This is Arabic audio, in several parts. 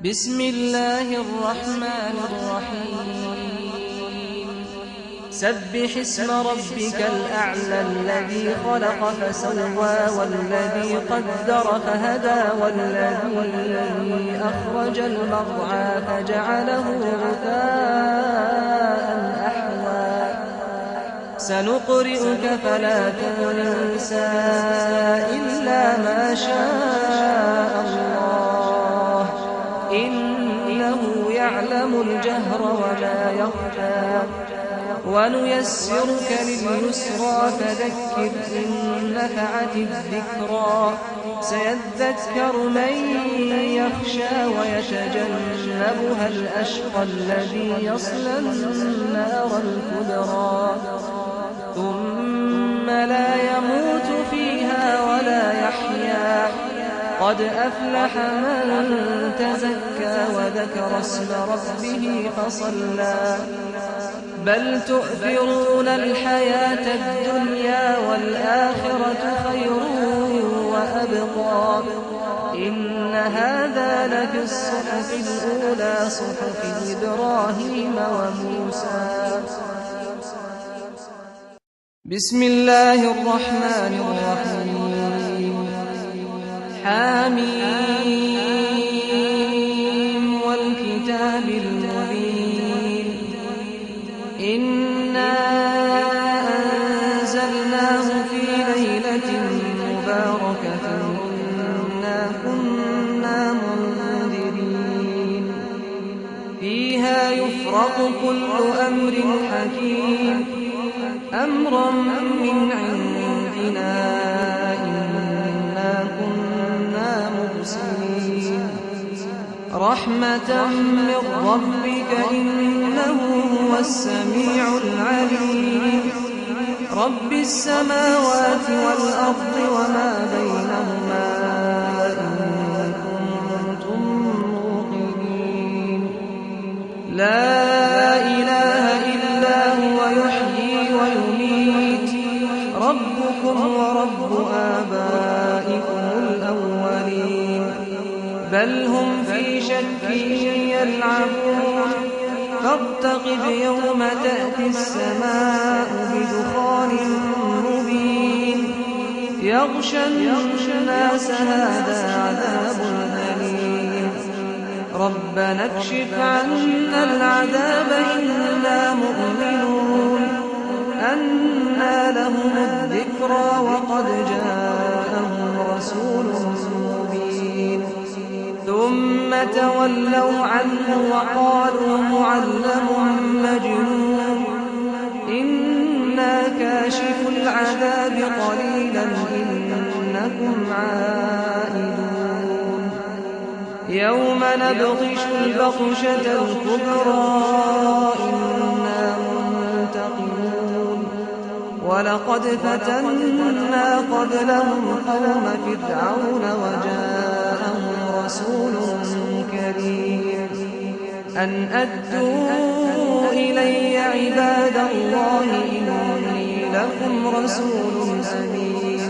بسم الله الرحمن الرحيم سبح اسم ربك الأعلى الذي خلق فسوى والذي قدر فهدى والذي أخرج المرعى فجعله غثاء أحوى سنقرئك فلا تنسى إلا ما شاء الله إنه يعلم الجهر وما يخفى ونيسرك لليسرى فذكر إن نفعت الذكرى سيذكر من يخشى ويتجنبها الأشقى الذي يصلى النار الكبرى ثم لا يموت فيها ولا يحيا قد أفلح من تزكى وذكر اسم ربه فصلى بل تؤثرون الحياة الدنيا والآخرة خير وأبقى إن هذا لفي الصحف الأولى صحف إبراهيم وموسى بسم الله الرحمن الرحيم حاميم والكتاب المبين إنا أنزلناه في ليلة مباركة إنا كنا منذرين فيها يفرق كل أمر حكيم أمرا من عندنا إنا كنا مرسلين رحمة من ربك إنه هو السميع العليم رب السماوات والأرض وما بينهما إن كنتم موقنين لا إله إلا هو يحيي ويميت ربكم ورب آبائكم الأولين بل هم في شك يلعبون فارتقب يوم تأتي السماء بدخان مبين يغشى الناس هذا عذاب أليم ربنا اكشف عنا العذاب إنا مؤمنون أنى لهم الذكرى وقد جاءهم رسول مبين ثم تولوا عنه وقالوا معلم مجنون إنا كاشف العذاب قليلا إنكم عائدون يوم نبطش البطشة الكبرى إنا منتقمون ولقد فتنا قبلهم قوم فرعون وجاءهم رسول كريم أن أدوا إلي عباد الله إني لكم رسول أمين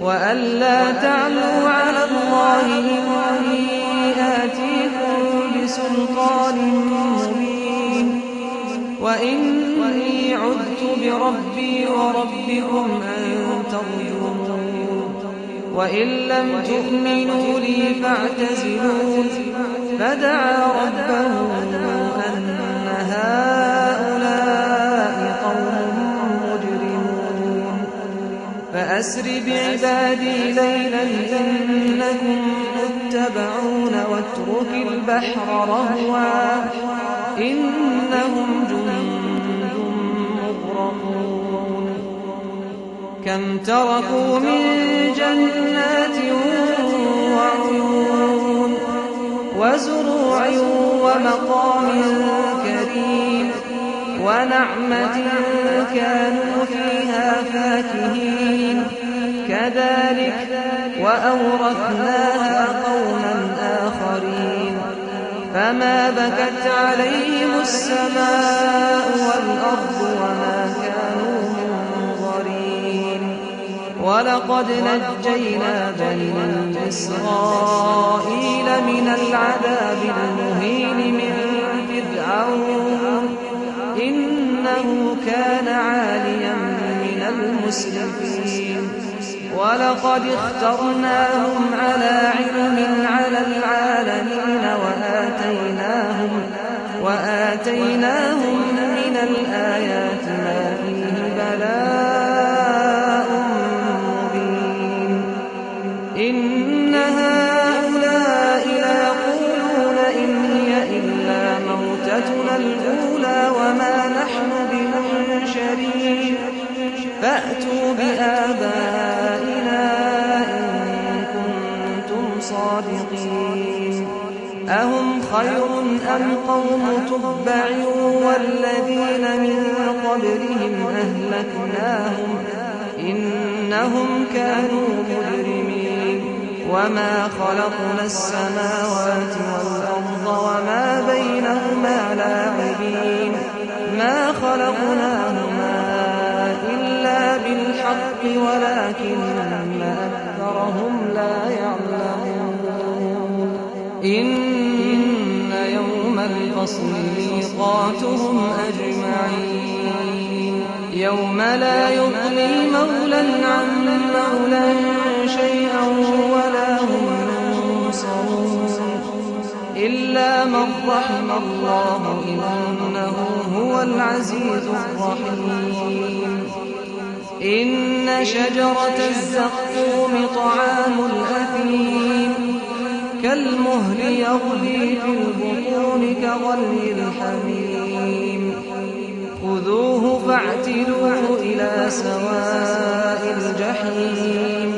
وأن لا تعلوا على الله إني آتيكم بسلطان مبين وإني عذت بربي وربكم أن ترجمون وإن لم تؤمنوا لي فاعتزلون فدعا ربه أن هؤلاء قوم مجرمون فأسر بعبادي ليلا إنكم متبعون واترك البحر رهوا إنهم جند مغرقون كم تركوا من جنات وعيون وزروع ومقام كريم ونعمة كانوا فيها فاكهين كذلك وأورثناها قوما آخرين فما بكت عليهم السماء والأرض وما كانوا منظرين ولقد نجينا بني إسرائيل من العذاب المهين من فرعون إنه كان عاليا من المسرفين ولقد اخترناهم على علم على العالمين وآتيناهم من الآيات ما فيه بلاء مبين إن هؤلاء ليقولون إن هي إلا موتتنا الأولى وما نحن بمنشرين فأتوا بآبائنا إن كنتم صادقين أهم خير أم قوم تبع والذين من قبلهم أهلكناهم إنهم كانوا مجرمين وما خلقنا السماوات والأرض وما بينهما لاعبين ما خلقناهما إلا بالحق ولكن أكثرهم لا يعلمون إن يوم الفصل ميقاتهم أجمعين يوم لا يغني مولى عن مولى شيئا ولا هم ينصرون إلا من رحم الله إنه هو العزيز الرحيم إن شجرة الزقوم طعام الأثيم كالمهل يغلي في البطون كغلي الحميم خذوه فاعتلوه إلى سواء الجحيم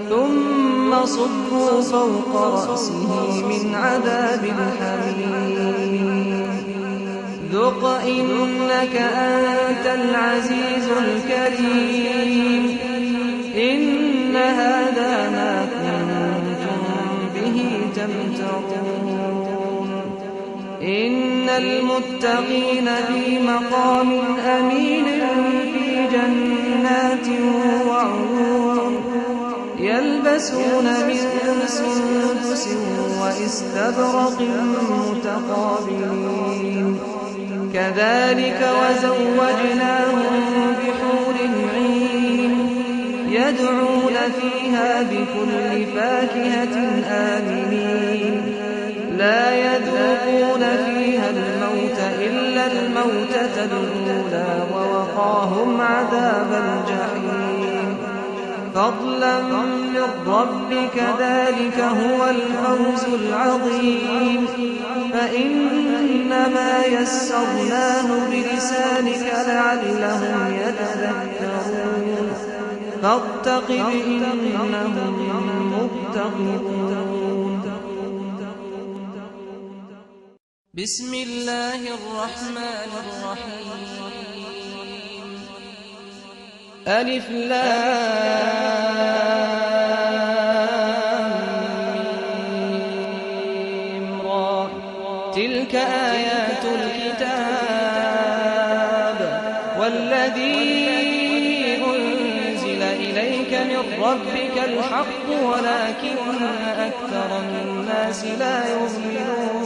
ثم صبوا فوق رأسه من عذاب الحميم ذق إنك أنت العزيز الكريم إن هذا ما كنتم به تمترون إن المتقين في مقام أمين في جنات وعيون يلبسون من سندس وإستبرق متقابلين كذلك وزوجناهم بحور عين يدعون فيها بكل فاكهة آمنين لا يذوقون فيها الموت إلا الموتة الأولى ووقاهم عذاب الجحيم فضلا من ربك ذلك هو الفوز العظيم فإنما يسرناه بلسانك لعلهم يتذكرون فارتقب إنهم مرتقبون بسم الله الرحمن الرحيم ألف لام را تلك آيات الكتاب والذي أنزل إليك من ربك الحق ولكن أكثر الناس لا يؤمنون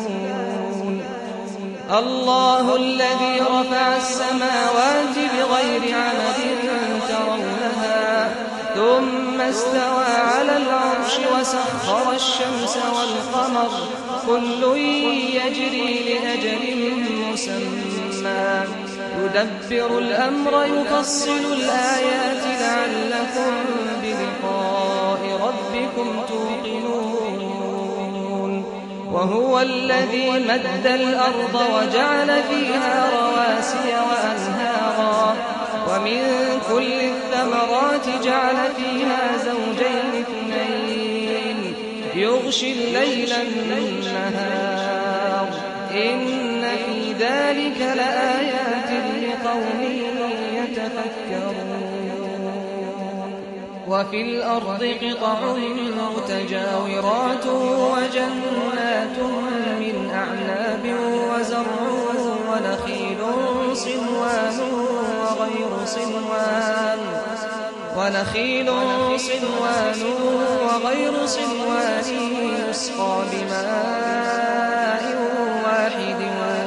الله الذي رفع السماوات بغير عمد ترونها ثم استوى على العرش وسخر الشمس والقمر كل يجري لأجل مسمى يدبر الأمر يفصل الآيات لعلكم بلقاء ربكم توقنون وهو الذي مد الأرض وجعل فيها رواسي وأنهارا ومن كل الثمرات جعل فيها زوجين اثنين يغشي الليل النهار إن في ذلك لآيات لقوم يتفكرون وفي الأرض قطع متجاورات وجنات من أعناب وزرع ونخيل صنوان وغير صنوان ونخيل صنوان وغير صنوان يسقى بماء واحد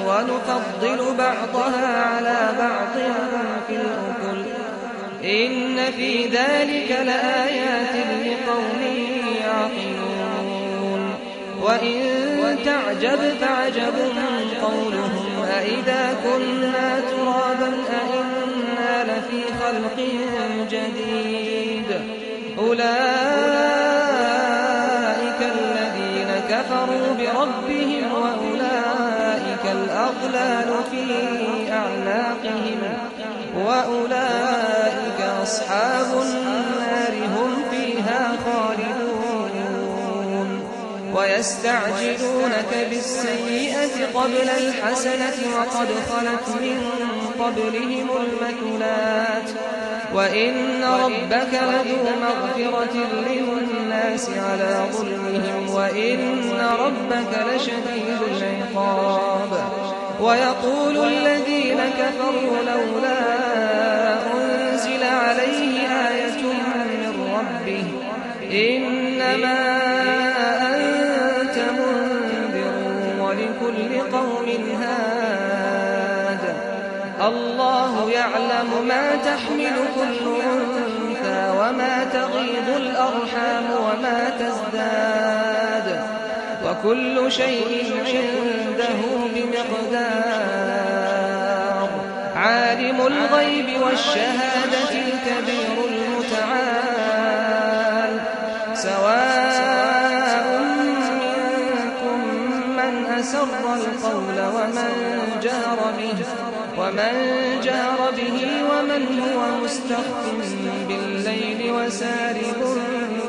ونفضل بعضها على بعض في الأكل إن في ذلك لآيات لقوم يعقلون وإن تعجب فعجب قولهم أإذا كنا ترابا أإنا لفي خلق جديد أولئك الذين كفروا بربهم وأولئك الأغلال في أعناقهم وأولئك أصحاب النار هم فيها خالدون ويستعجلونك بالسيئة قبل الحسنة وقد خلت من قبلهم المثلات وإن ربك لذو مغفرة للناس على ظلمهم وإن ربك لشديد العقاب ويقول الذين كفروا لولا أنزل عليه آية من ربه إنما أنت منذر ولكل قوم هاد الله يعلم ما تحمل كل أنثى وما تغيض الأرحام وما تزداد وكل شيء عنده بمقدار عالم الغيب والشهادة الكبير المتعال سواء منكم من أسر القول ومن جهر به ومن هو مستخف بالليل وسارب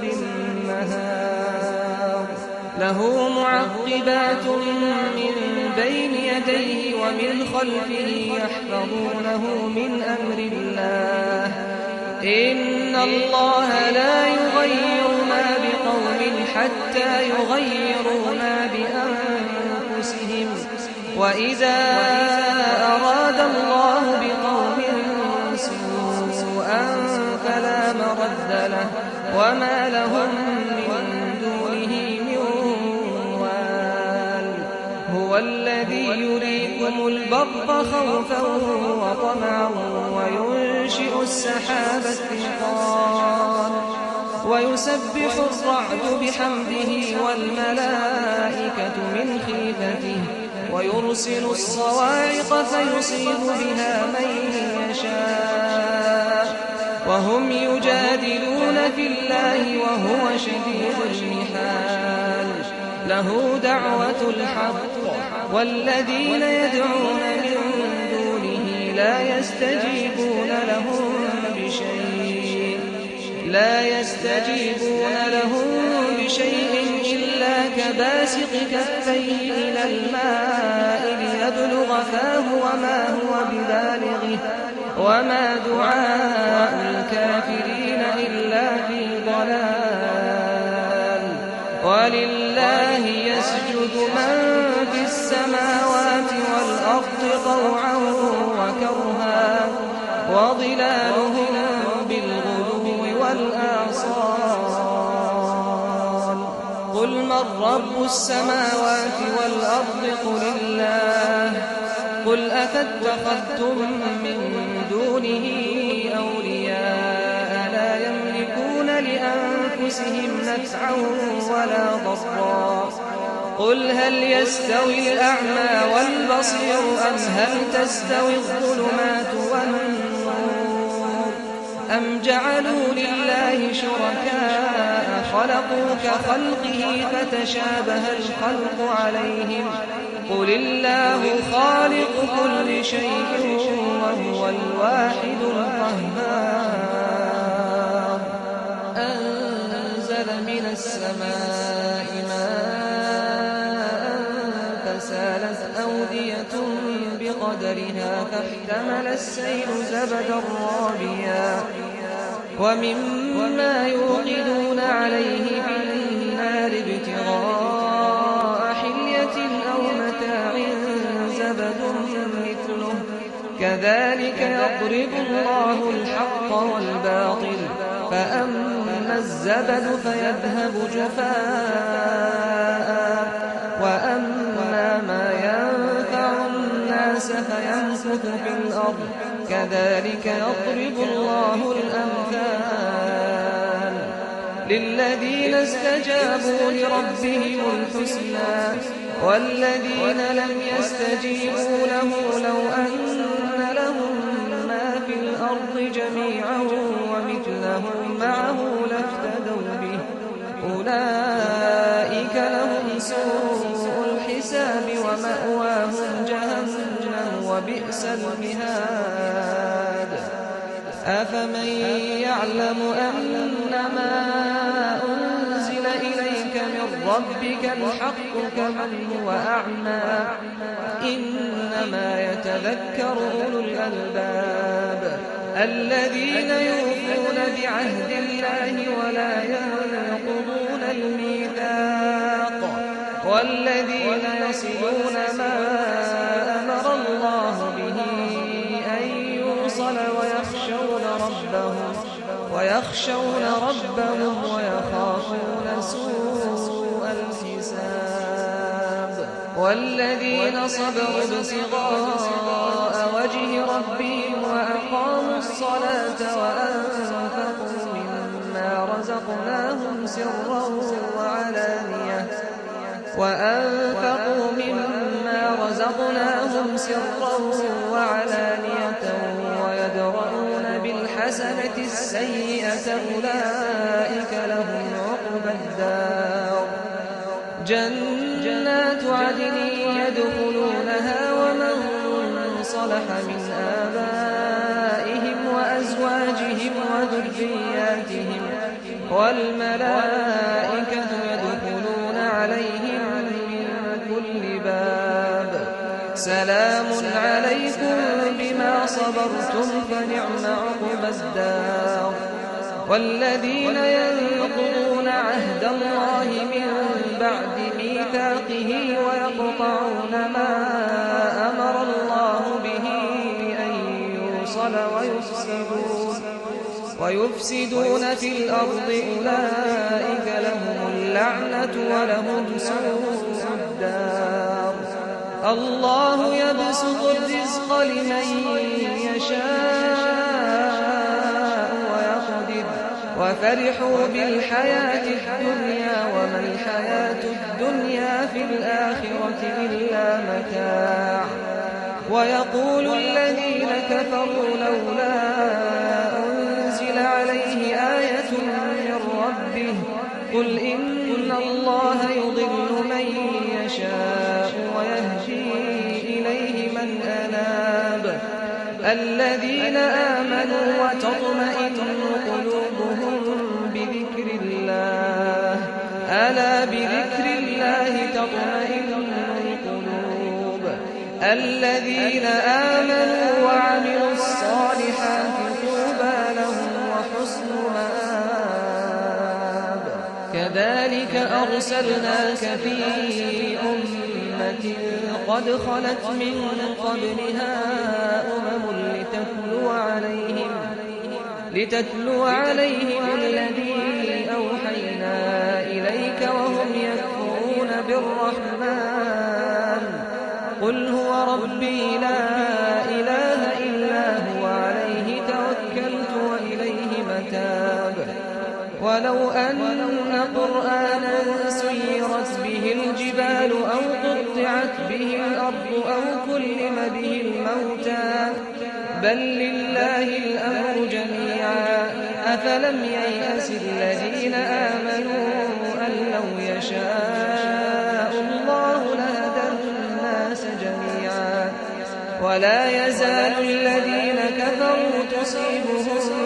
بالنهار له معقبات من بين يديه ومن خلفه يحفظونه من أمر الله إن الله لا يغير ما بقوم حتى يغيروا ما بأنفسهم وإذا أراد الله بقوم سوءا فلا مرد له وما لهم من دونه من وال هو الذي يريكم البرق خوفا وطمعا وينشئ السحاب الثقال ويسبح الرعد بحمده والملائكة من خيفته ويرسل الصواعق فيصيب بها من يشاء وهم يجادلون في الله وهو شديد المحال له دعوة الحق والذين يدعون من دونه لا يستجيبون لهم بشيء إلا كباسط كفيه إلى الماء ليبلغ فاه وما هو ببالغه وما دعاء الكافرين إلا في ضلال ولله يسجد من في السماوات والأرض طوعا وكرها وظلالهم بالغدو والآصال قل من رب السماوات والأرض قل الله قل أفاتخذتم من دونه أولياء لا يملكون لأنفسهم نفعا ولا ضرا قل هل يستوي الأعمى والبصير أم هل تستوي الظلمات والنور أم جعلوا لله شركاء خلقوا كخلقه فتشابه الخلق عليهم قل الله خالق كل شيء وهو الواحد القهار أنزل من السماء ماء فسالت أودية بقدرها فاحتمل السيل زبدا رابيا ومما يوقدون عليه في النار ابتغاء حلية أو متاع زبد مثله كذلك يضرب الله الحق والباطل فأما الزبد فيذهب جفاء وأما ما ينفع الناس فيمكث في الأرض كذلك يضرب الله الأمثال للذين استجابوا لربهم الحسنى والذين لم يستجيبوا له لو أن لهم ما في الأرض جميعا ومثله معه لافتدوا به أولئك لهم سوء الحساب ومأواهم جهنم وبئس المهاد أفمن يعلم أنما أنزل إليك من ربك الحق كمن هو أعمى إنما يتذكر أولو الألباب الذين يوفون بعهد الله ولا ينقضون الميثاق والذين يصلون ما أمر الله به أن يوصل ويخشون ربهم ويخافون سوء الحساب والذين صبروا ابتغاء وجه ربهم وأقاموا الصلاة وأنفقوا مما رزقناهم سرا وعلانية ويدرؤون بالحسنة السيئة أولئك لهم عقبى الدار جنات عدن يدخلونها ومن صلح من آبائهم وأزواجهم وذرياتهم والملائكة يدخلون عليهم من كل باب سلام عليكم بما صبرتم فنعم عقبى الدار والذين ينقضون عهد الله من بعد ميثاقه ويقطعون ما أمر الله به أن يوصل ويفسدون في الأرض أولئك لهم اللعنة ولهم سوء الدار الله يبسط الرزق لمن يشاء ويقدر وفرحوا بالحياة الدنيا وما الحياة الدنيا في الآخرة إلا متاع ويقول الذين كفروا لولا أنزل عليه آية من ربه قل إن الله يضل من يشاء ويهدي إليه من أناب الذين آمنوا وتطمئن قلوبهم بذكر الله ألا بذكر الله تطمئن القلوب الذين آمنوا وعملوا الصالحات طوبى لهم وحسن مآب كذلك أرسلناك في أمة قد خلت من قبلها لتتلو عليهم الذي أوحينا إليك وهم يكفرون بالرحمن قل هو ربي لا إله إلا هو عليه توكلت وإليه متاب ولو أن قرآنا سيرت به الجبال أو قطعت به الأرض أو كلم به الموتى بل لله الأمر جميعا أفلم ييأس الذين آمنوا أن لو يشاء الله لهدى الناس جميعا ولا يزال الذين كفروا تصيبهم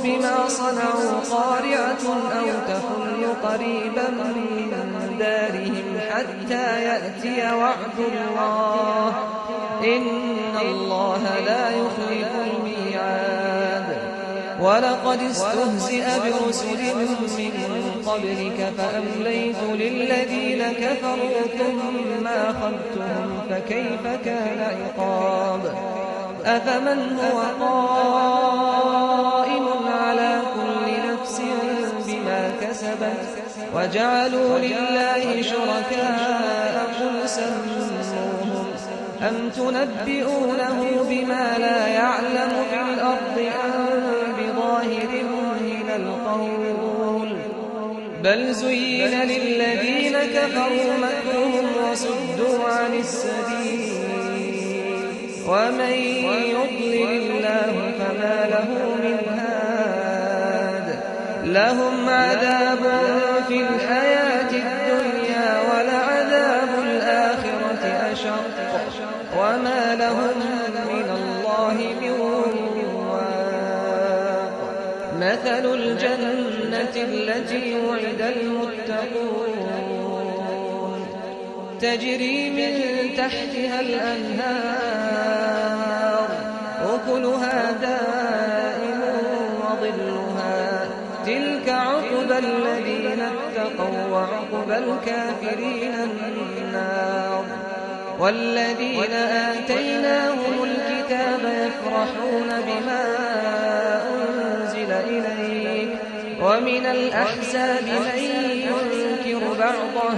بما صنعوا قارعة أو تحل قريبا من دارهم حتى يأتي وعد الله إن الله لا يخلف الميعاد ولقد استهزئ برسل من قبلك فأمليت للذين كفروا ثم أخذتهم فكيف كان عقاب أفمن هو قائم على كل نفس بما كسبت وجعلوا لله شركاء قل سموهم أم تنبئونه بما لا يعلم في الأرض أم بظاهر من القول بل زين للذين كفروا مكرهم وصدوا عن السبيل ومن يضلل الله فما له من هاد لهم عذاب في الحياة الدنيا ولعذاب الآخرة أشق وما لهم من الله من واق مثل الجنة التي وعد المتقون تجري من تحتها الأنهار أكلها دائم وظلها تلك عقبى الذين اتقوا وعقبى الكافرين النار والذين آتيناهم الكتاب يفرحون بما أنزل إليك ومن الأحزاب من ينكر بعضه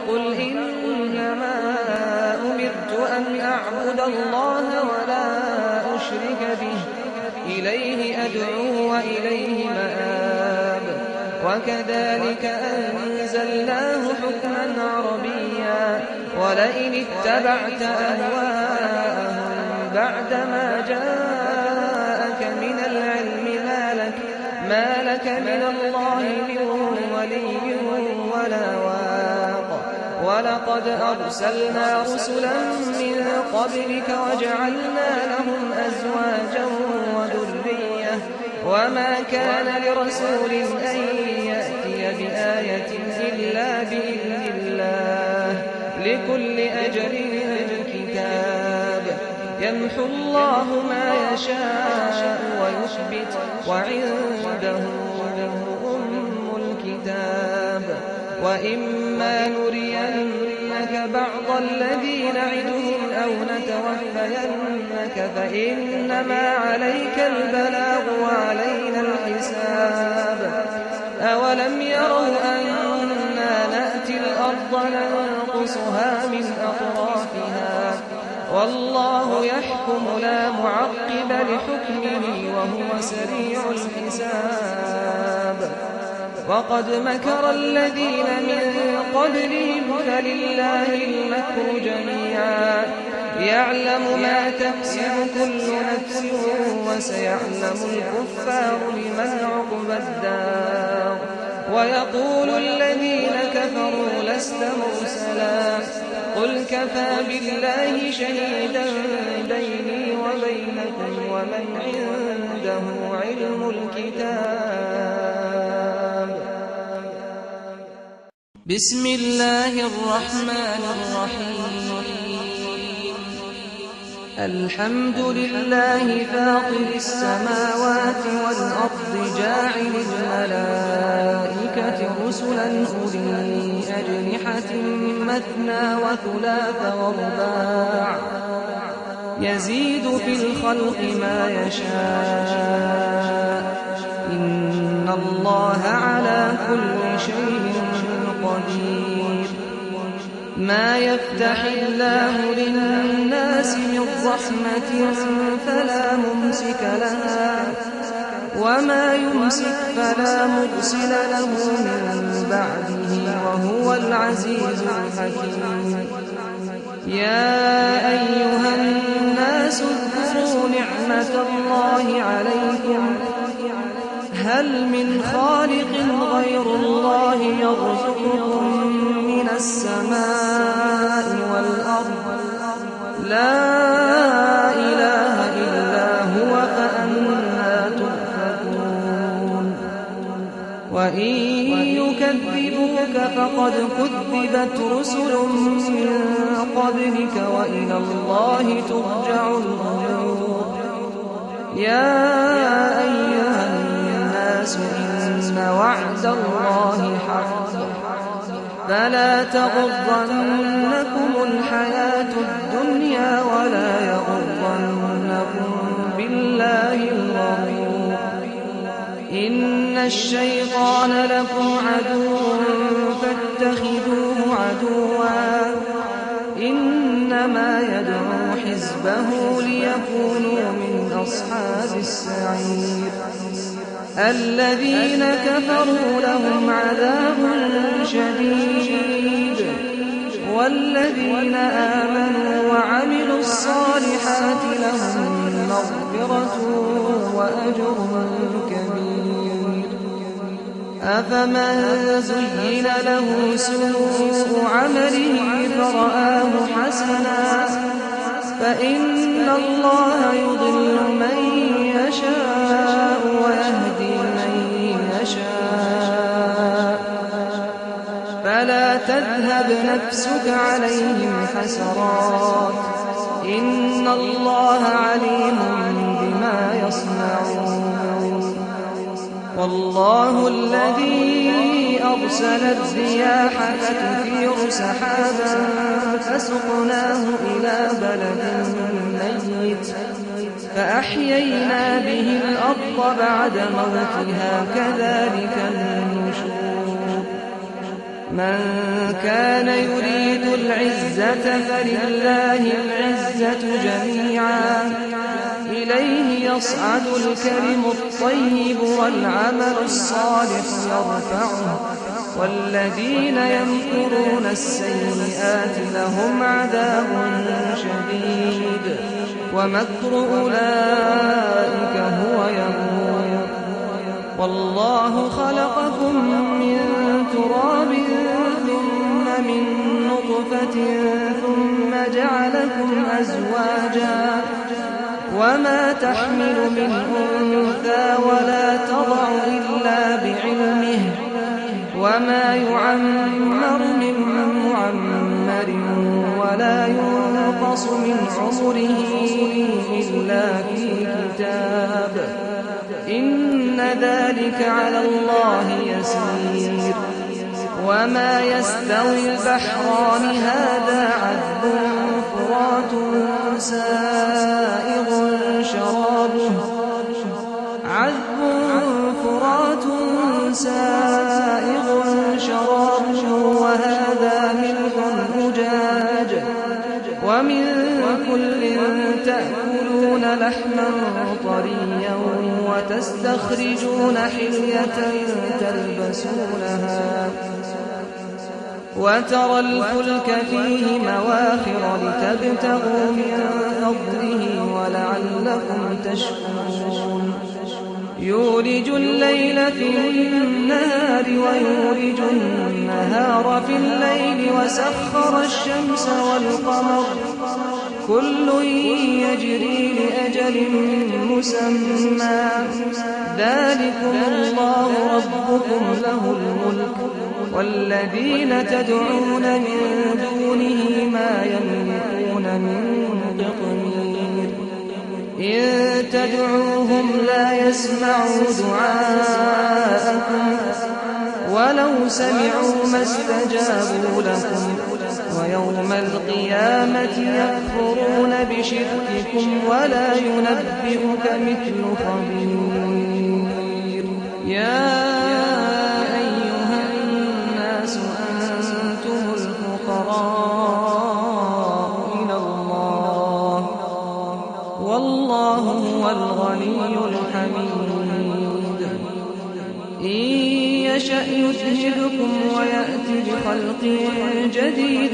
قل إنما أمرت أن أعبد الله ولا أشرك به إليه أدعو وإليه مآب وكذلك أنزلناه حكما عربيا ولئن اتبعت أهواءهم بعدما جاءك من العلم ما لك من الله من ولي ولا واق ولقد أرسلنا رسلا من قبلك وجعلنا لهم أزواجا وذرية وما كان لرسول أن يأتي بآية إلا بإذن الله لكل أجل كتاب يمحو الله ما يشاء ويثبت وعنده أم الكتاب وإما نرينك بعض الذي نعدهم أو نتوفينك فإنما عليك البلاغ وعلينا الحساب أولم يروا أنا نأتي الأرض ننقصها من أطرافها والله يحكم لا معقب لحكمه وهو سريع الحساب وقد مكر الذين من قبلهم فلله المكر جميعا يعلم ما تكسب كل نفس وسيعلم الكفار لمن عقبى الدار ويقول الذين كفروا لست مرسلا قل كفى بالله شهيدا بيني وبينكم ومن عنده علم الكتاب بسم الله الرحمن الرحيم الحمد لله فاطر السماوات والأرض جاعل الملائكة رسلا أولي أجنحة مثنى وثلاث ورباع يزيد في الخلق ما يشاء إن الله على كل شيء قدير ما يفتح الله للناس من رحمة فلا ممسك لها وما يمسك فلا مرسل له من بعده وهو العزيز الحكيم يا أيها الناس اذكروا نعمة الله عليكم هل من خالق غير الله يرزقكم من السماء والأرض لا إله إلا هو فأنى تؤفكون وإن يكذبوك فقد كذبت رسل من قبلك وإلى الله ترجع الأمور يا أيها الناس إن وعد الله حق فلا تغرنكم الحياة الدنيا ولا يغرنكم ينهاكم بالله الغرور إن الشيطان لكم عدو فاتخذوه عدوا إنما يدعو حزبه ليكونوا من أصحاب السعير الذين كفروا لهم عذاب شديد والذين آمنوا وعملوا الصالحات لهم مغفرة وأجر كبير أفمن زين له سوء عمله فرآه حسنا فإن الله يضل من يشاء ويهدي من يشاء فلا تذهب نفسك عليهم حسرات إن الله عليم بما يصنعون والله الذي أرسل الرياح فتثير سحابا فسقناه إلى بلد ميت فأحيينا به الأرض بعد موتها كذلك النشور من كان يريد العزة فلله العزة جميعا إليه يصعد الكلم الطيب والعمل الصالح يرفعه والذين يمكرون السيئات لهم عذاب شديد ومكر أولئك هو يبور والله خلقكم من تراب ثم من نطفة ثم جعلكم أزواجا وما تحمل من أنثى ولا تضع إلا بعلمه وما يعمر من معمر ولا ينقص من عمره إلا في كتاب إن ذلك على الله يسير وما يستوي البحران هذا عذب فرات سائغ شرابه وهذا ملح أجاج ومن كل تأكلون لحما طريا وتستخرجون حلية تلبسونها وترى الفلك فيه مواخر لتبتغوا من فضله ولعلكم تشكرون يولج الليل في النهار ويولج النهار في الليل وسخر الشمس والقمر كل يجري لأجل مسمى ذلكم الله ربكم له الملك والذين تدعون من دونه ما يملكون من قطمير إن تدعوهم لا يسمعوا دعاءكم ولو سمعوا ما استجابوا لكم ويوم القيامة يكفرون بشرككم ولا ينبئك مثل خبير يا أيها الناس أنتم الفقراء إلى الله والله هو الغني الحميد إن يشأ يذهبكم ويأتي بخلق جديد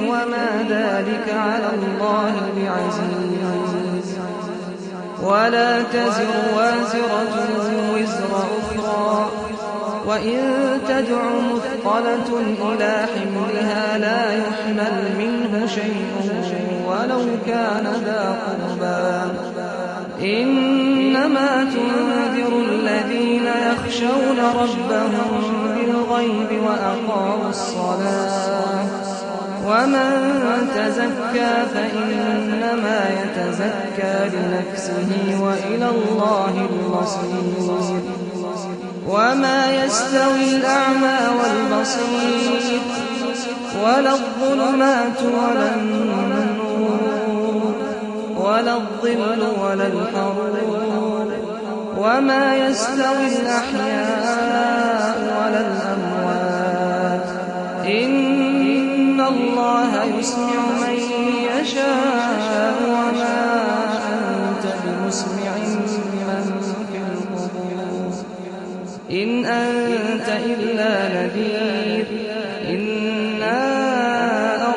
وما ذلك على الله بعزيز ولا تزر وازرة وزر أخرى وإن تدع مثقلة إلى حملها لا يحمل منه شيء ولو كان ذا قربى إنما تنذر الذين يخشون ربهم بالغيب وأقاموا الصلاة ومن تزكى فإنما يتزكى لنفسه وإلى الله المصير وما يستوي الأعمى والبصير ولا الظلمات ولا النور ولا الظل ولا الحرور وما يستوي الأحياء ولا الأموات إن الله يسمع من يشاء وما أنت بمسمع من في القبور إن أنت إلا نذير إنا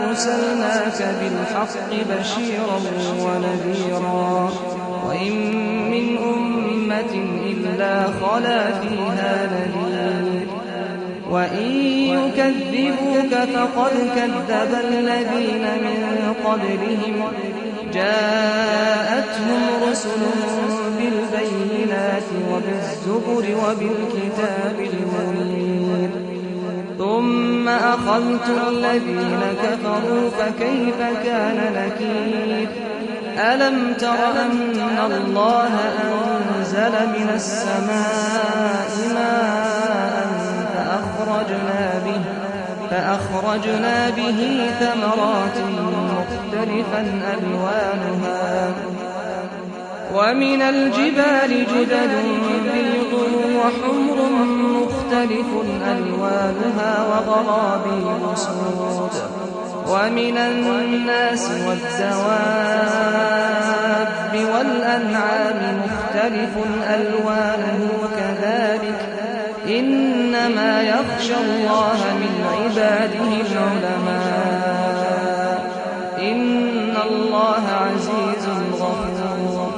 أرسلناك بالحق بشيرا ونذيرا وإن من أمة إلا خلا فيها نذير وإن يكذبوك فقد كذب الذين من قبلهم جاءتهم رسلهم بالبينات وبالزبر وبالكتاب المنير ثم أخذت الذين كفروا فكيف كان نكير ألم تر أن الله أنزل من السماء ماء فأخرجنا به ثمرات مختلفا ألوانها ومن الجبال جدد بيض وحمر مختلف ألوانها وغرابيب سود ومن الناس والدواب والأنعام مختلف ألوانه كذلك إنما يخشى الله من عباده العلماء إن الله عزيز غفور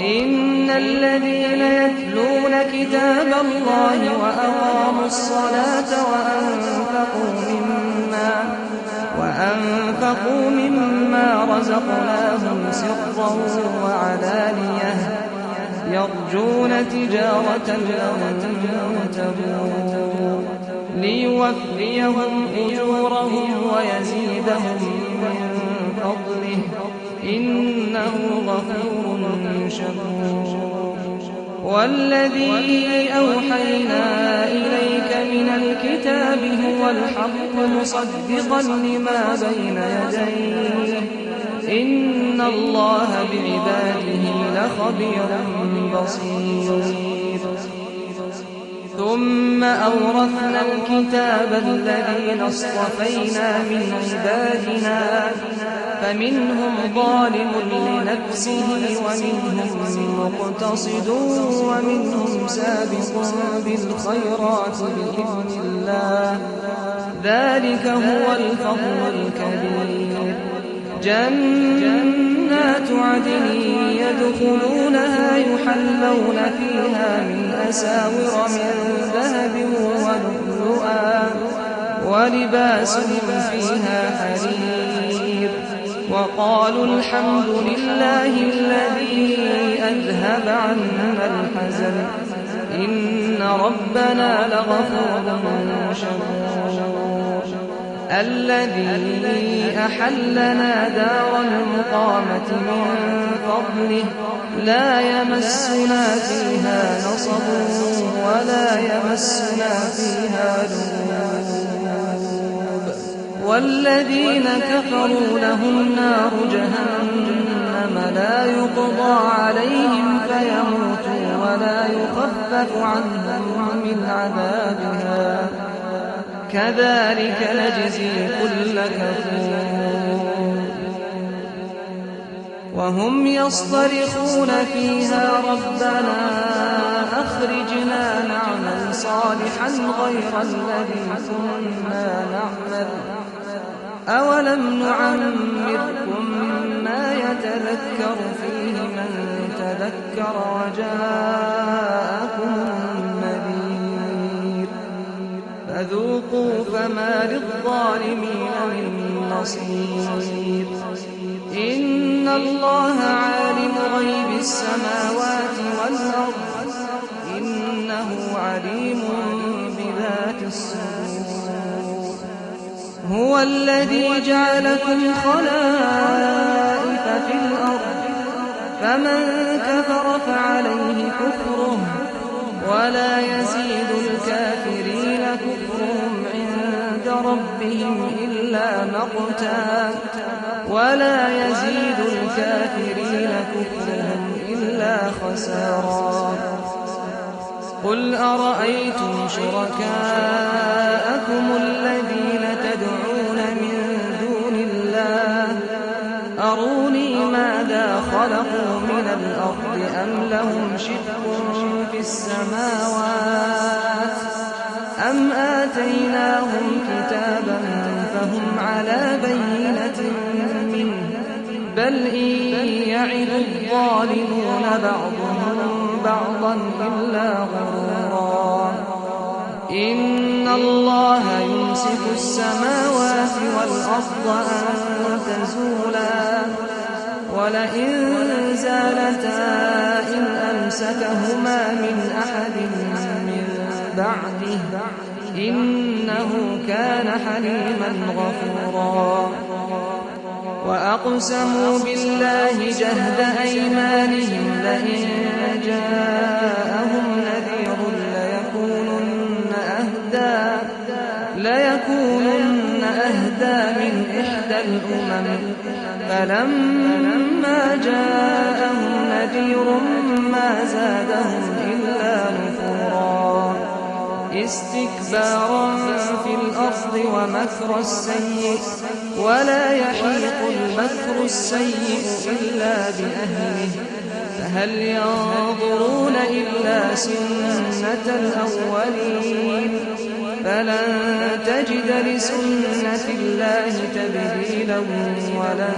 إن الذين يتلون كتاب الله وأقاموا الصلاة وأنفقوا مما رزقناهم سرا وعلانية يرجون تجارة لن تبور ليوفيهم أجورهم ويزيدهم من فضله إنه غفور شكور والذي أوحينا إليك من الكتاب هو الحق مصدقا لما بين يديه إن الله بعباده لخبير بصير ثم أورثنا الكتاب الذين اصطفينا من عبادنا فمنهم ظالم لنفسه ومنهم مقتصد ومنهم سابق بالخيرات بإذن الله ذلك هو الفضل الكبير جنات عدن يدخلونها يحلون فيها من أساور من ذهب ولؤلؤا ولباسهم فيها حرير وقالوا الحمد لله الذي أذهب عنا الحزن إن ربنا لغفور شكور الذي أحلنا دار المقامة من فضله لا يمسنا فيها نصب ولا يمسنا فيها لغوب والذين كفروا لهم نار جهنم لا يقضى عليهم فيموتوا ولا يخفف عنهم من عذابها كذلك نجزي كل كفور وهم يصطرخون فيها ربنا أخرجنا نعمل صالحا غير الذي كنا نعمل أولم نعمركم ما يتذكر فيه من تذكر وجاءكم النذير فذوقوا فما للظالمين من نصير إن الله عالم غيب السماوات والأرض إنه عليم بذات الصدور هو الذي جعلكم خلائف في الأرض فمن كفر فعليه كفره ولا يزيد الكافرين كفرهم عند ربهم إلا مقتا ولا يزيد الكافرين كفرهم إلا خسارا قل أرأيتم شركاءكم الذين تدعون من دون الله أروني ماذا خلقوا من الأرض أم لهم شرك في السماوات أم آتيناهم كتابا فهم على بينة منه بل إن يعد الظالمون بعضهم بعضا إلا غرورا إن الله يمسك السماوات والأرض أن تزولا ولئن زالتا إن أمسكهما من أحد من بعده إنه كان حليما غفورا وأقسموا بالله جهد أيمانهم لئن جاءهم نذير ليكونن أهدى من إحدى الأمم فلما جاءهم نذير ما زادهم إلا نفورا استكبارا في الأرض ومكر السيء ولا يحيق المكر السيء إلا بأهله فهل ينظرون إلا سنة الأولين فلن تجد لسنة الله تبديلا ولن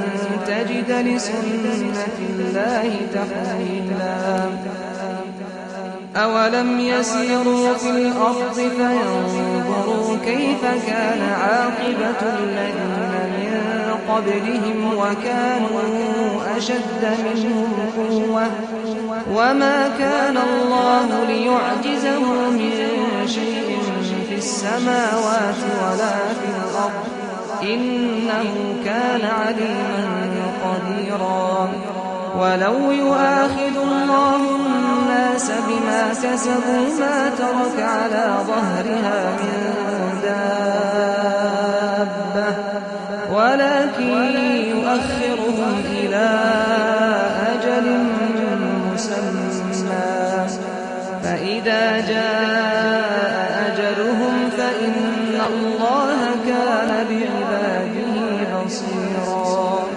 تجد لسنة الله تحويلا أولم يسيروا في الأرض فينظروا كيف كان عاقبة الذين من قبلهم وكانوا أشد منهم قوة وما كان الله ليعجزه من شيء في السماوات ولا في الأرض إنه كان عليما قديرا ولو يؤاخذ الله الناس بما كسبوا ما ترك على ظهرها من دابة ولكن يؤخرهم إلى أجل مسمى فإذا جاء أجلهم فإن الله كان بعباده بصيرا